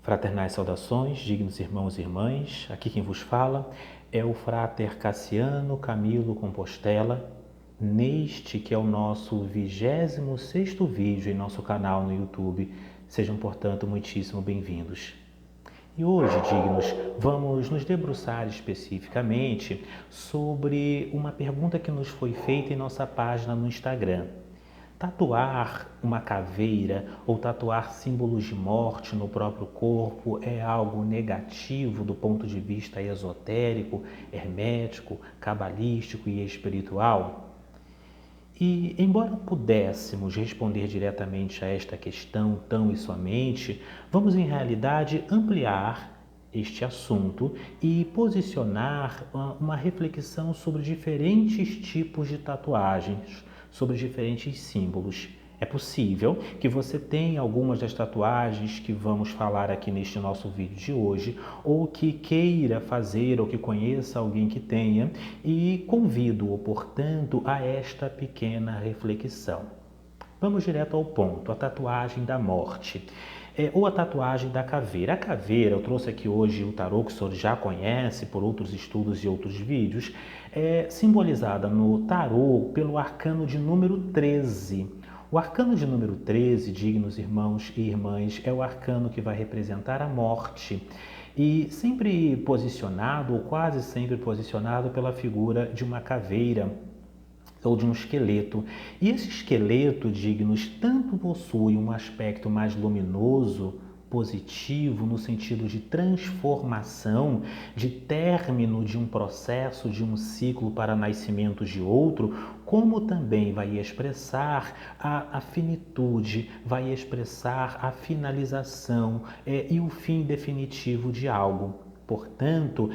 Fraternais saudações, dignos irmãos e irmãs, aqui quem vos fala é o Frater Cassiano Camilo Compostela, neste que é o nosso 26º vídeo em nosso canal no YouTube. Sejam, portanto, muitíssimo bem-vindos. E hoje, dignos, vamos nos debruçar especificamente sobre uma pergunta que nos foi feita em nossa página no Instagram. Tatuar uma caveira ou tatuar símbolos de morte no próprio corpo é algo negativo do ponto de vista esotérico, hermético, cabalístico e espiritual? E, embora pudéssemos responder diretamente a esta questão tão e somente, vamos em realidade ampliar este assunto e posicionar uma reflexão sobre diferentes tipos de tatuagens, sobre diferentes símbolos. É possível que você tenha algumas das tatuagens que vamos falar aqui neste nosso vídeo de hoje, ou que queira fazer, ou que conheça alguém que tenha, e convido-o, portanto, a esta pequena reflexão. Vamos direto ao ponto, a tatuagem da morte. Ou a tatuagem da caveira. A caveira, eu trouxe aqui hoje o tarô que o senhor já conhece por outros estudos e outros vídeos, é simbolizada no tarô pelo arcano de número 13. O arcano de número 13, dignos irmãos e irmãs, é o arcano que vai representar a morte e sempre posicionado, ou quase sempre posicionado, pela figura de uma caveira ou de um esqueleto. E esse esqueleto, dignos, tanto possui um aspecto mais luminoso, positivo, no sentido de transformação, de término de um processo, de um ciclo para nascimento de outro, como também vai expressar a finitude, vai expressar a finalização e o fim definitivo de algo. Portanto,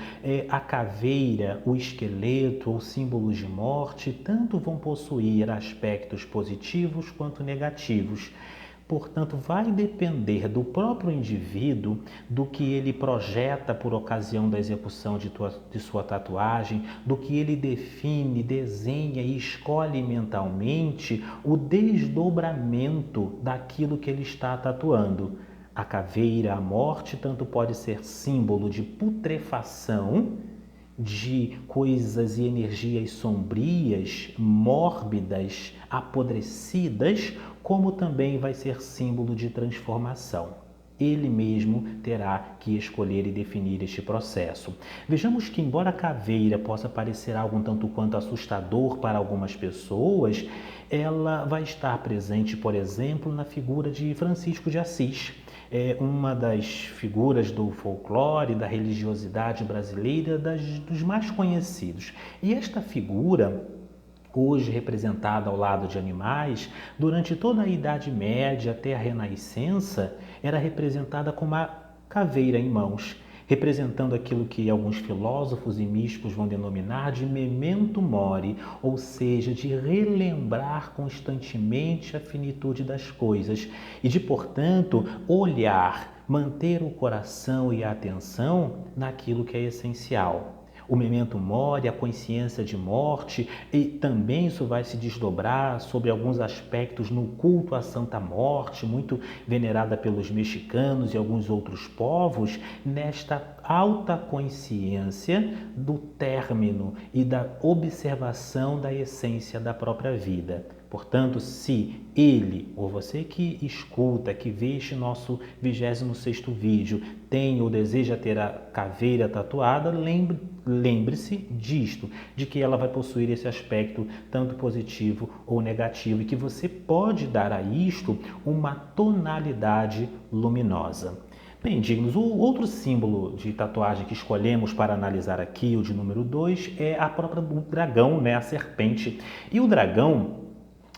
a caveira, o esqueleto ou símbolos de morte tanto vão possuir aspectos positivos quanto negativos. Portanto, vai depender do próprio indivíduo, do que ele projeta por ocasião da execução de sua tatuagem, do que ele define, desenha e escolhe mentalmente o desdobramento daquilo que ele está tatuando. A caveira, a morte, tanto pode ser símbolo de putrefação, de coisas e energias sombrias, mórbidas, apodrecidas, como também vai ser símbolo de transformação. Ele mesmo terá que escolher e definir este processo. Vejamos que, embora a caveira possa parecer algo um tanto quanto assustador para algumas pessoas, ela vai estar presente, por exemplo, na figura de Francisco de Assis. É uma das figuras do folclore, da religiosidade brasileira, dos mais conhecidos. E esta figura, hoje representada ao lado de animais, durante toda a Idade Média até a Renascença, era representada com uma caveira em mãos, representando aquilo que alguns filósofos e místicos vão denominar de memento mori, ou seja, de relembrar constantemente a finitude das coisas e de, portanto, olhar, manter o coração e a atenção naquilo que é essencial. O memento mori, a consciência de morte, e também isso vai se desdobrar sobre alguns aspectos no culto à Santa Morte, muito venerada pelos mexicanos e alguns outros povos, nesta alta consciência do término e da observação da essência da própria vida. Portanto, se ele, ou você que escuta, que vê este nosso 26º vídeo, tem ou deseja ter a caveira tatuada, lembre-se disto, de que ela vai possuir esse aspecto tanto positivo ou negativo e que você pode dar a isto uma tonalidade luminosa. Bem, dignos, o outro símbolo de tatuagem que escolhemos para analisar aqui, o de número 2, é a própria do dragão, né, a serpente. E o dragão,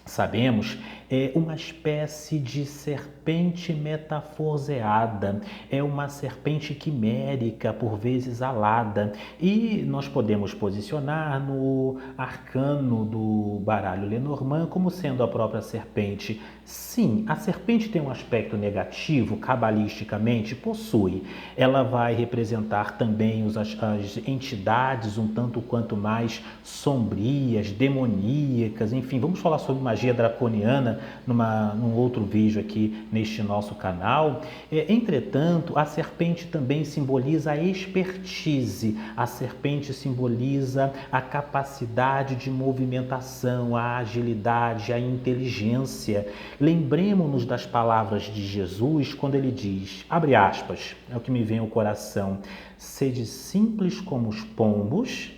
sabemos, é uma espécie de serpente metaforzeada, é uma serpente quimérica, por vezes alada, e nós podemos posicionar no arcano do baralho Lenormand como sendo a própria serpente. Sim, a serpente tem um aspecto negativo, cabalisticamente, possui. Ela vai representar também as entidades um tanto quanto mais sombrias, demoníacas, enfim, vamos falar sobre magia draconiana num outro vídeo aqui neste nosso canal. Entretanto, a serpente também simboliza a expertise, a serpente simboliza a capacidade de movimentação, a agilidade, a inteligência. Lembremos-nos das palavras de Jesus quando ele diz, abre aspas, é o que me vem ao coração, sede simples como os pombos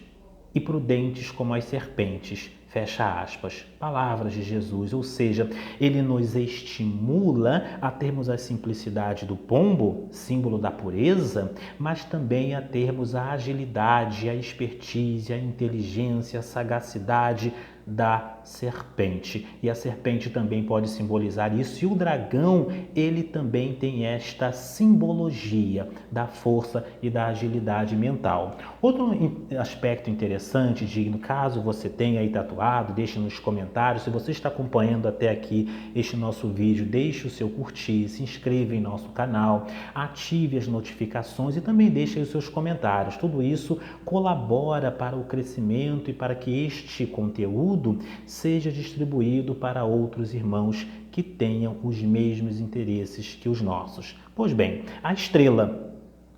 e prudentes como as serpentes, fecha aspas. Palavras de Jesus, ou seja, ele nos estimula a termos a simplicidade do pombo, símbolo da pureza, mas também a termos a agilidade, a expertise, a inteligência, a sagacidade da serpente. E a serpente também pode simbolizar isso, e o dragão, ele também tem esta simbologia da força e da agilidade mental. Outro aspecto interessante, digno, caso você tenha aí tatuado, deixe nos comentários. Se você está acompanhando até aqui este nosso vídeo, deixe o seu curtir, se inscreva em nosso canal, ative as notificações e também deixe aí os seus comentários. Tudo isso colabora para o crescimento e para que este conteúdo seja distribuído para outros irmãos que tenham os mesmos interesses que os nossos. Pois bem, a estrela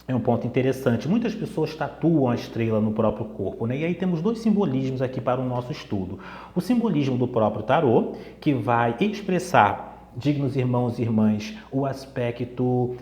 é um ponto interessante. Muitas pessoas tatuam a estrela no próprio corpo, né? E aí temos dois simbolismos aqui para o nosso estudo. O simbolismo do próprio tarô, que vai expressar, dignos irmãos e irmãs, o aspecto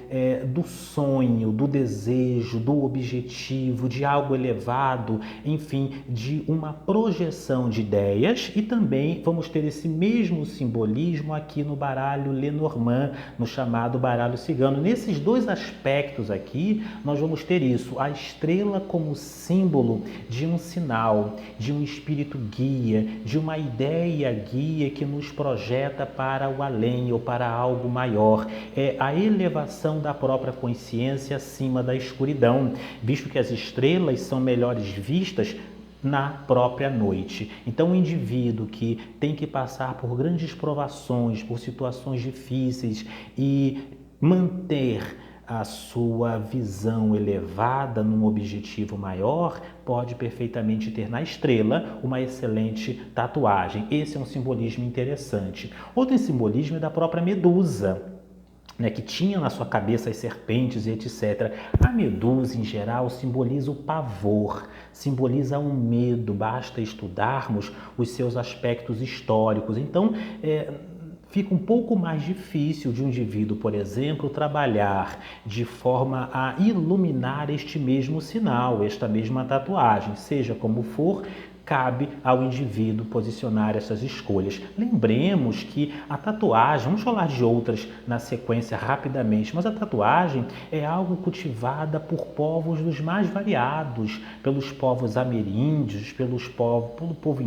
do sonho, do desejo, do objetivo, de algo elevado, enfim, de uma projeção de ideias. E também vamos ter esse mesmo simbolismo aqui no baralho Lenormand, no chamado baralho cigano. Nesses dois aspectos aqui, nós vamos ter isso, a estrela como símbolo de um sinal, de um espírito guia, de uma ideia guia que nos projeta para o além, ou para algo maior, é a elevação da própria consciência acima da escuridão, visto que as estrelas são melhores vistas na própria noite. Então, o indivíduo que tem que passar por grandes provações, por situações difíceis e manter a sua visão elevada num objetivo maior, pode perfeitamente ter na estrela uma excelente tatuagem. Esse é um simbolismo interessante. Outro simbolismo é da própria Medusa, né, que tinha na sua cabeça as serpentes e etc. A Medusa, em geral, simboliza o pavor, simboliza o medo. Basta estudarmos os seus aspectos históricos. Então, fica um pouco mais difícil de um indivíduo, por exemplo, trabalhar de forma a iluminar este mesmo sinal, esta mesma tatuagem. Seja como for, cabe ao indivíduo posicionar essas escolhas. Lembremos que a tatuagem, vamos falar de outras na sequência rapidamente, mas a tatuagem é algo cultivada por povos dos mais variados, pelos povos ameríndios, pelo povo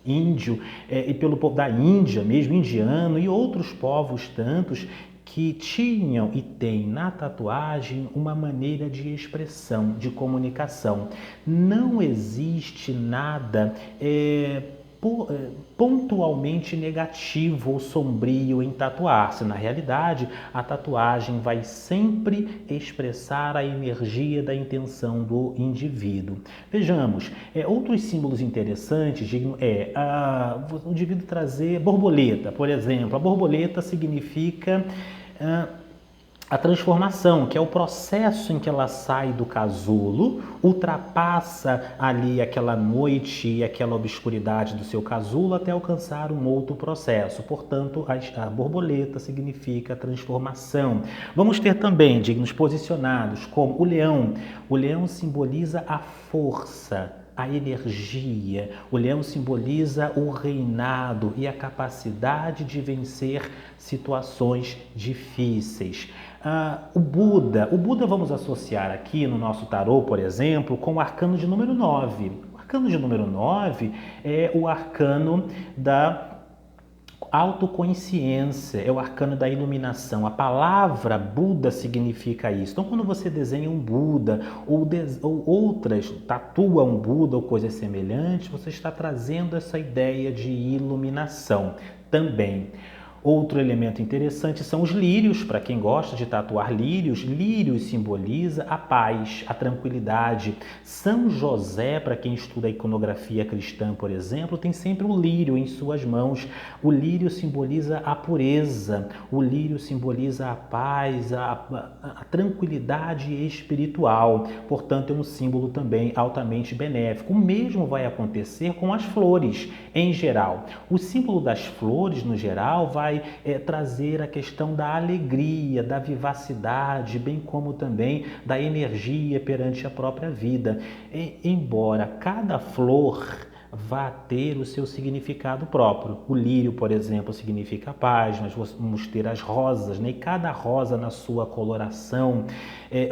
índio e pelo povo da Índia, mesmo indiano, e outros povos tantos que tinham e têm na tatuagem uma maneira de expressão, de comunicação. Não existe nada pontualmente negativo ou sombrio em tatuar-se. Na realidade, a tatuagem vai sempre expressar a energia da intenção do indivíduo. Vejamos, outros símbolos interessantes o indivíduo trazer borboleta, por exemplo. A borboleta significa a transformação, que é o processo em que ela sai do casulo, ultrapassa ali aquela noite e aquela obscuridade do seu casulo até alcançar um outro processo. Portanto, a borboleta significa transformação. Vamos ter também dignos posicionados como o leão. O leão simboliza a força, a energia. O leão simboliza o reinado e a capacidade de vencer situações difíceis. O Buda vamos associar aqui no nosso tarô, por exemplo, com o arcano de número 9. O arcano de número 9 é o arcano da autoconsciência, é o arcano da iluminação. A palavra Buda significa isso. Então, quando você desenha um Buda ou outras, tatua um Buda ou coisas semelhantes, você está trazendo essa ideia de iluminação também. Outro elemento interessante são os lírios, para quem gosta de tatuar lírios. Lírios simboliza a paz, a tranquilidade. São José, para quem estuda a iconografia cristã, por exemplo, tem sempre o lírio em suas mãos. O lírio simboliza a pureza, o lírio simboliza a paz, a tranquilidade espiritual. Portanto, é um símbolo também altamente benéfico. O mesmo vai acontecer com as flores, em geral. O símbolo das flores, no geral, vai trazer a questão da alegria, da vivacidade, bem como também da energia perante a própria vida. Embora cada flor vá ter o seu significado próprio. O lírio, por exemplo, significa paz, nós vamos ter as rosas, né? E cada rosa na sua coloração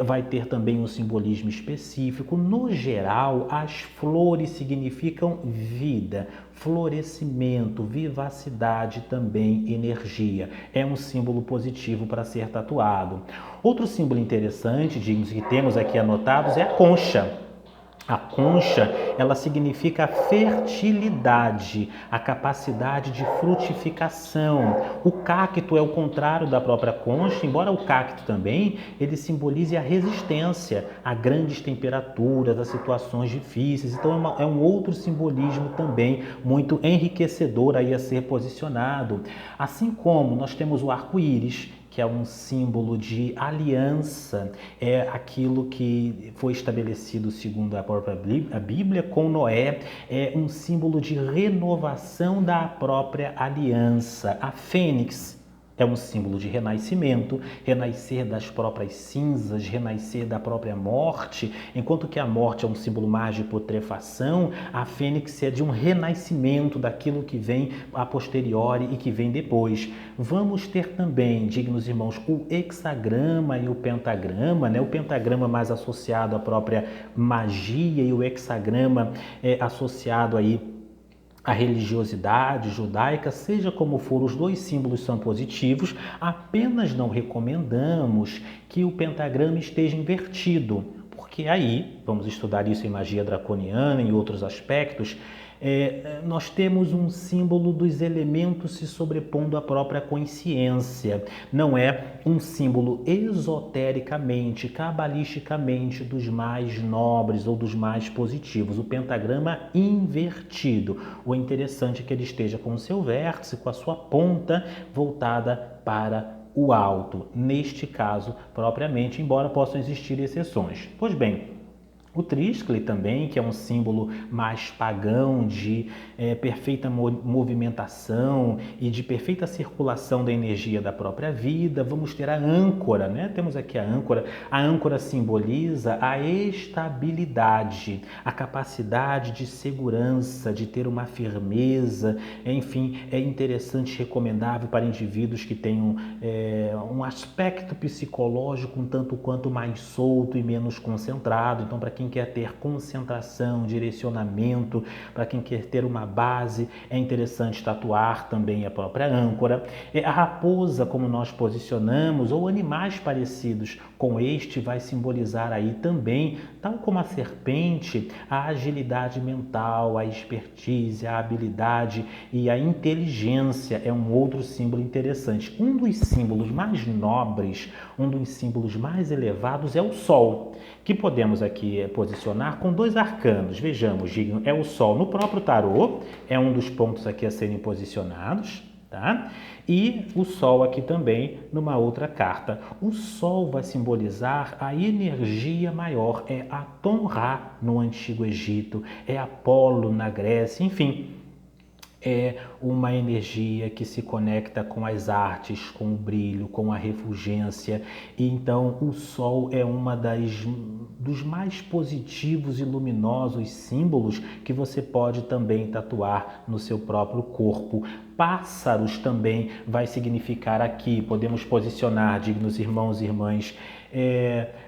vai ter também um simbolismo específico. No geral, as flores significam vida, florescimento, vivacidade, também energia. É um símbolo positivo para ser tatuado. Outro símbolo interessante, digamos, que temos aqui anotados, é a concha. A concha, ela significa a fertilidade, a capacidade de frutificação. O cacto é o contrário da própria concha, embora o cacto também, ele simbolize a resistência a grandes temperaturas, a situações difíceis. Então é um outro simbolismo também muito enriquecedor aí a ser posicionado. Assim como nós temos o arco-íris, que é um símbolo de aliança, é aquilo que foi estabelecido segundo a própria Bíblia com Noé, é um símbolo de renovação da própria aliança. A fênix é um símbolo de renascimento, renascer das próprias cinzas, renascer da própria morte. Enquanto que a morte é um símbolo mais de putrefação, a fênix é de um renascimento daquilo que vem a posteriori e que vem depois. Vamos ter também, dignos irmãos, o hexagrama e o pentagrama, né? O pentagrama mais associado à própria magia e o hexagrama associado aí a religiosidade judaica. Seja como for, os dois símbolos são positivos, apenas não recomendamos que o pentagrama esteja invertido, porque aí, vamos estudar isso em magia draconiana e em outros aspectos, nós temos um símbolo dos elementos se sobrepondo à própria consciência. Não é um símbolo esotericamente, cabalisticamente dos mais nobres ou dos mais positivos. O pentagrama invertido. O interessante é que ele esteja com o seu vértice, com a sua ponta voltada para o alto. Neste caso, propriamente, embora possam existir exceções. Pois bem, o tríscale também, que é um símbolo mais pagão de perfeita movimentação e de perfeita circulação da energia da própria vida. Vamos ter a âncora, né? Temos aqui a âncora. A âncora simboliza a estabilidade, a capacidade de segurança, de ter uma firmeza. Enfim, é interessante e recomendável para indivíduos que tenham um aspecto psicológico um tanto quanto mais solto e menos concentrado. Então, para quem quer ter concentração, direcionamento, para quem quer ter uma base, é interessante tatuar também a própria âncora. A raposa, como nós posicionamos, ou animais parecidos com este, vai simbolizar aí também, tal como a serpente, a agilidade mental, a expertise, a habilidade e a inteligência. É um outro símbolo interessante. Um dos símbolos mais nobres, um dos símbolos mais elevados é o Sol, que podemos aqui posicionar com dois arcanos. Vejamos, é o Sol no próprio tarô, é um dos pontos aqui a serem posicionados, tá? E o Sol aqui também numa outra carta. O Sol vai simbolizar a energia maior, é Aton-Ra no Antigo Egito, é Apolo na Grécia, enfim. É uma energia que se conecta com as artes, com o brilho, com a refulgência. E então o Sol é uma dos mais positivos e luminosos símbolos que você pode também tatuar no seu próprio corpo. Pássaros também vai significar aqui, podemos posicionar, dignos irmãos e irmãs,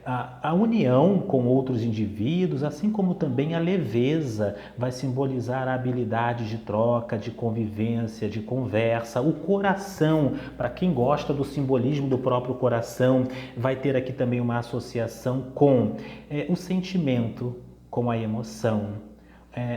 a união com outros indivíduos, assim como também a leveza, vai simbolizar a habilidade de troca, de convivência, de conversa. O coração, para quem gosta do simbolismo do próprio coração, vai ter aqui também uma associação com o sentimento, com a emoção.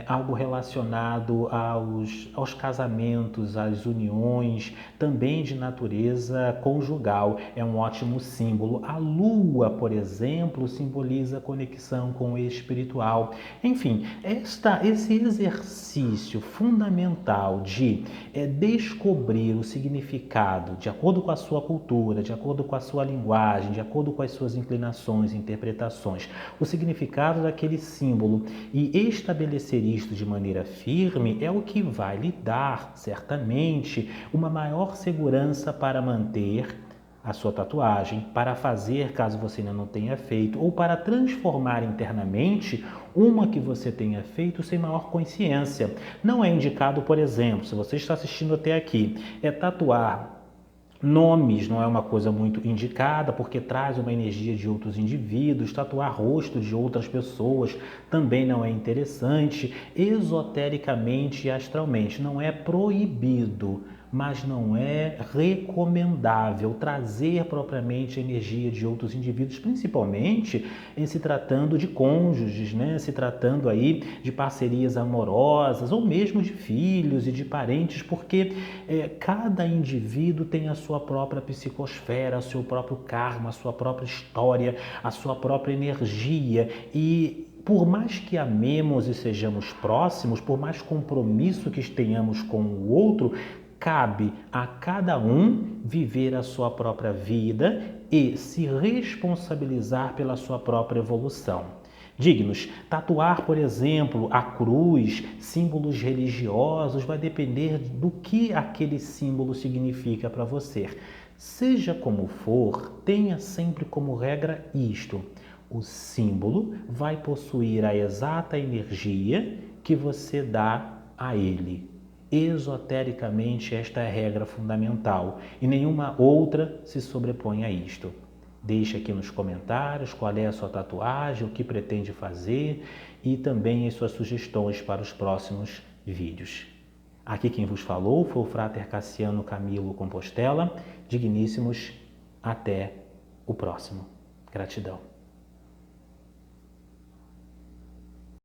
algo relacionado aos casamentos, às uniões, também de natureza conjugal. É um ótimo símbolo. A lua, por exemplo, simboliza a conexão com o espiritual. Enfim, esse exercício fundamental de descobrir o significado de acordo com a sua cultura, de acordo com a sua linguagem, de acordo com as suas inclinações, interpretações, o significado daquele símbolo e estabelecer isto de maneira firme é o que vai lhe dar, certamente, uma maior segurança para manter a sua tatuagem, para fazer caso você ainda não tenha feito, ou para transformar internamente uma que você tenha feito sem maior consciência. Não é indicado, por exemplo, se você está assistindo até aqui, tatuar nomes não é uma coisa muito indicada, porque traz uma energia de outros indivíduos. Tatuar rosto de outras pessoas também não é interessante. Esotericamente e astralmente não é proibido, mas não é recomendável trazer propriamente a energia de outros indivíduos, principalmente em se tratando de cônjuges, né? Se tratando aí de parcerias amorosas ou mesmo de filhos e de parentes, porque cada indivíduo tem a sua própria psicosfera, o seu próprio karma, a sua própria história, a sua própria energia e por mais que amemos e sejamos próximos, por mais compromisso que tenhamos com o outro, cabe a cada um viver a sua própria vida e se responsabilizar pela sua própria evolução. Dignos, tatuar, por exemplo, a cruz, símbolos religiosos, vai depender do que aquele símbolo significa para você. Seja como for, tenha sempre como regra isto: o símbolo vai possuir a exata energia que você dá a ele. Esotericamente, esta é a regra fundamental e nenhuma outra se sobrepõe a isto. Deixe aqui nos comentários qual é a sua tatuagem, o que pretende fazer e também as suas sugestões para os próximos vídeos. Aqui quem vos falou foi o Frater Cassiano Camilo Compostela. Digníssimos, até o próximo. Gratidão.